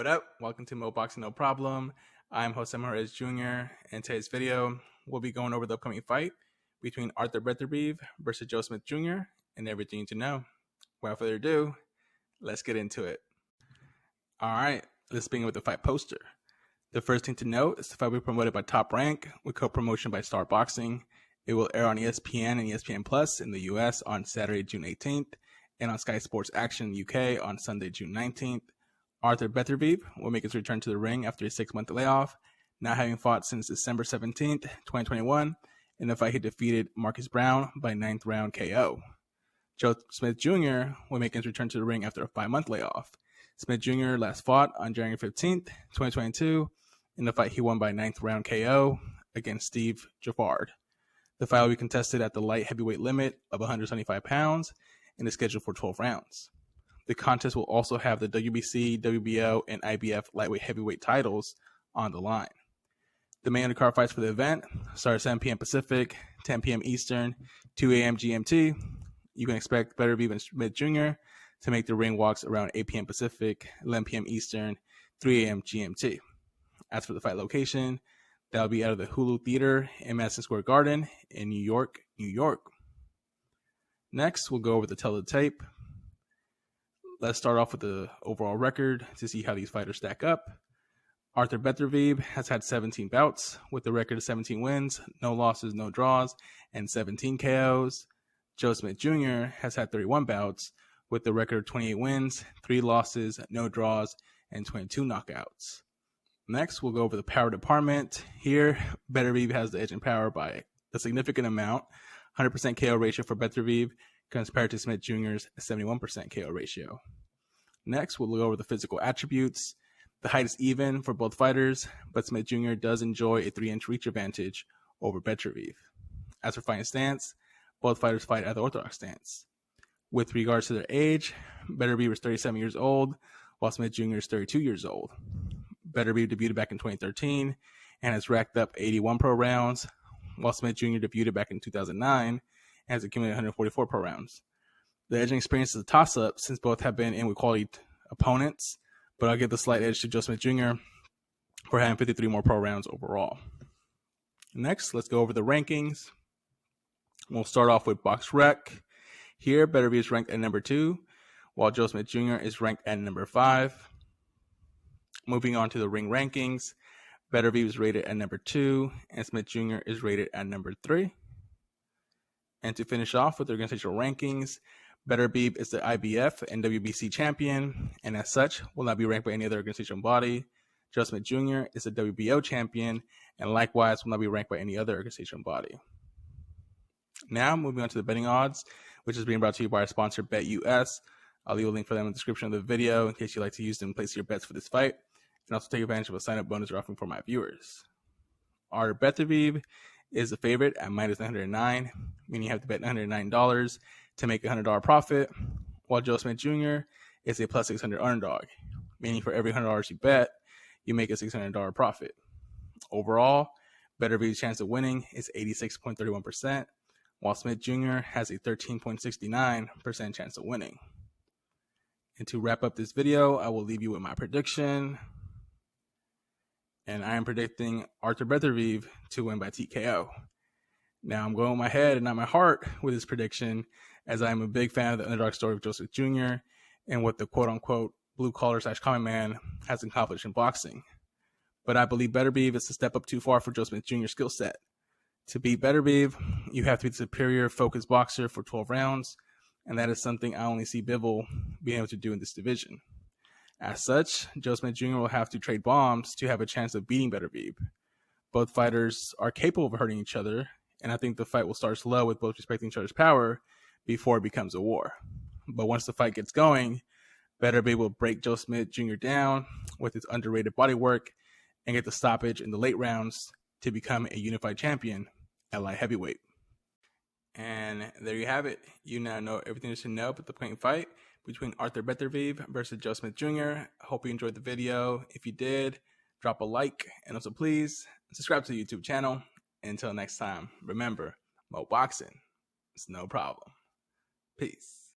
What up? Welcome to Mo Boxing No Problem. I'm Jose Morales Jr. In today's video, we'll be going over the upcoming fight between Arthur Beterbiev versus Joe Smith Jr. and everything you need to know. Without further ado, let's get into it. Alright, let's begin with the fight poster. The first thing to note is the fight will be promoted by Top Rank with co-promotion by Star Boxing. It will air on ESPN and ESPN Plus in the US on Saturday, June 18th, and on Sky Sports Action in the UK on Sunday, June 19th. Arthur Beterbiev will make his return to the ring after a 6-month layoff, not having fought since December 17th, 2021. In the fight, he defeated Marcus Brown by 9th round KO. Joe Smith Jr. will make his return to the ring after a 5-month layoff. Smith Jr. last fought on January 15th, 2022. In the fight, he won by 9th round KO against Steve Jaffard. The fight will be contested at the light heavyweight limit of 175 pounds and is scheduled for 12 rounds. The contest will also have the WBC, WBO, and IBF lightweight heavyweight titles on the line. The main undercard fights for the event start at 7 p.m. Pacific, 10 p.m. Eastern, 2 a.m. GMT. You can expect Beterbiev and Smith Jr. to make the ring walks around 8 p.m. Pacific, 11 p.m. Eastern, 3 a.m. GMT. As for the fight location, that will be out of the Hulu Theater in Madison Square Garden in New York, New York. Next, we'll go over the teletape. Let's start off with the overall record to see how these fighters stack up. Arthur Beterbiev has had 17 bouts with a record of 17 wins, no losses, no draws, and 17 KOs. Joe Smith Jr. has had 31 bouts with a record of 28 wins, 3 losses, no draws, and 22 knockouts. Next, we'll go over the power department. Here, Beterbiev has the edge in power by a significant amount, 100% KO ratio for Beterbiev compared to Smith Jr.'s 71% KO ratio. Next, we'll go over the physical attributes. The height is even for both fighters, but Smith Jr. does enjoy a 3-inch reach advantage over Beterbiev. As for fighting stance, both fighters fight at the orthodox stance. With regards to their age, Beterbiev is 37 years old, while Smith Jr. is 32 years old. Beterbiev debuted back in 2013 and has racked up 81 pro rounds, while Smith Jr. debuted back in 2009 and has accumulated 144 pro rounds. The edging experience is a toss-up since both have been in with quality opponents, but I'll give the slight edge to Joe Smith Jr. for having 53 more pro rounds overall. Next, let's go over the rankings. We'll start off with BoxRec. Here, Beterbiev is ranked at number 2, while Joe Smith Jr. is ranked at number 5. Moving on to the ring rankings, Beterbiev is rated at number 2, and Smith Jr. is rated at number 3. And to finish off with the organizational rankings, Beterbiev is the IBF and WBC champion, and as such, will not be ranked by any other organizational body. Joe Smith Jr. is the WBO champion, and likewise will not be ranked by any other organizational body. Now, moving on to the betting odds, which is being brought to you by our sponsor, BetUS. I'll leave a link for them in the description of the video in case you'd like to use them to place your bets for this fight, and also take advantage of a sign-up bonus we're offering for my viewers. Arthur Beterbiev is the favorite at minus 909, meaning you have to bet $909 to make a $100 profit, while Joe Smith Jr. is a plus 600 underdog, meaning for every $100 you bet, you make a $600 profit. Overall, Beterbiev's chance of winning is 86.31%, while Smith Jr. has a 13.69% chance of winning. And to wrap up this video, I will leave you with my prediction. And I am predicting Arthur Beterbiev to win by TKO. Now, I'm going with my head and not my heart with this prediction, as I am a big fan of the underdog story of Joe Smith Jr. and what the quote-unquote blue-collar/common man has accomplished in boxing. But I believe Beterbiev is a step up too far for Joe Smith Jr.'s skill set. To beat Beterbiev, you have to be the superior, focused boxer for 12 rounds, and that is something I only see Bivol being able to do in this division. As such, Joe Smith Jr. will have to trade bombs to have a chance of beating Beterbiev. Both fighters are capable of hurting each other, and I think the fight will start slow with both respecting each other's power before it becomes a war. But once the fight gets going, Beterbiev will break Joe Smith Jr. down with his underrated bodywork and get the stoppage in the late rounds to become a unified champion at light heavyweight. And there you have it. You now know everything you should know about the upcoming fight between Arthur Beterbiev versus Joe Smith Jr. I hope you enjoyed the video. If you did, drop a like, and also please subscribe to the YouTube channel. And until next time, remember, Mo Boxing, it's no problem. Peace.